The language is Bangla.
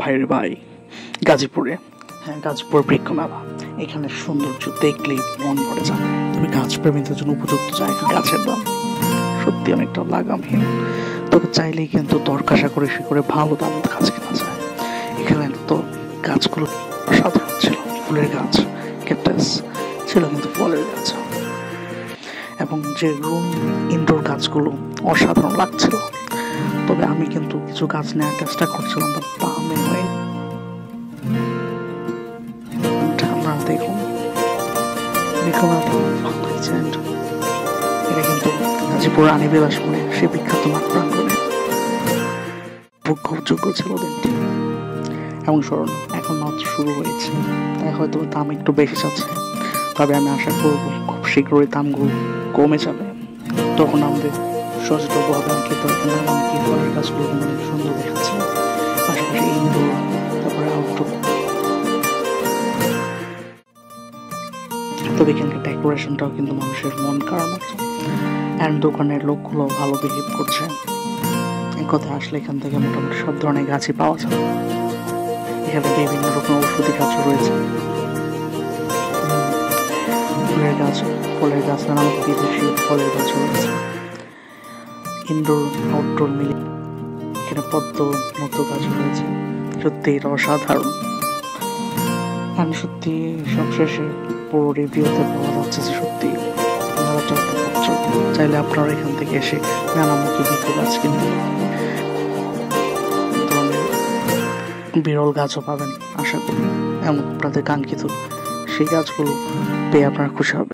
ভাইরে ভাই, গাজীপুরে, হ্যাঁ গাজীপুর বৃক্ষ মেলা। এখানে সৌন্দর্য দেখলেই মন ভরে যাবে। তবে গাছ প্রেমীদের জন্য উপযুক্ত জায়গা। গাছের দাম সত্যি অনেকটা লাগামহীন, তবে চাইলেই কিন্তু দর কষাকষি করে ভালো দামে গাছ কেনা যায়। এখানে তো গাছগুলো অসাধারণ ছিল। ফুলের গাছ, ক্যাকটাস ছিল, কিন্তু ফলের গাছ এবং যে রুম ইনডোর গাছগুলো অসাধারণ লাগছিল। তবে আমি কিন্তু কিছু গাছ নেওয়ার চেষ্টা করছিলাম, বাট দামে হয়নি। আপনারা দেখুন, এটা কিন্তু গাজীপুর রানী বিলাস বলে সে বিখ্যাত মাঠ প্রাঙ্গণে যোগ্য ছিল দিনটি এবং স্মরণ। এখন মাত্র শুরু হয়েছে, তাই হয়তো দাম একটু বেশি যাচ্ছে, তবে আমি আশা করব খুব শীঘ্রই দামগুলো কমে যাবে। তখন আমাদের সচেতন হবে অঙ্কিত নানামুখী ফলের গাছগুলো কিন্তু অনেক সুন্দর দেখাচ্ছে, পাশাপাশি ইনডোর তারপরে আউটডোর। তবে এখানকার ডেকোরেশনটাও কিন্তু মানুষের মন কাড়ার মতো, অ্যান্ড দোকানের লোকগুলো ভালো বিহেভ করছে। এক কথায় আসলে এখান থেকে মোটামুটি সব ধরনের গাছই পাওয়া যায়। এখানে বিভিন্ন রকম ঔষধি গাছও রয়েছে, ফুলের গাছ, ফলের গাছ, নানা বিদেশি ফলের গাছও রয়েছে। ইনডোর আউটডোর মিলে এখানে পদ্ম মতো গাছও রয়েছে। সত্যি এটা অসাধারণ। আমি সত্যি সবশেষে পুরো রিভিউতে পাওয়া যাচ্ছে যে সত্যি মেলাটা চাইলে আপনারা এখান থেকে এসে নানামুখী বৃক্ষ গাছ কিনতে ধরনের বিরল গাছও পাবেন আশা করি, এমন আপনাদের কাঙ্ক্ষিত সেই গাছগুলো পেয়ে আপনারা খুশি হবে।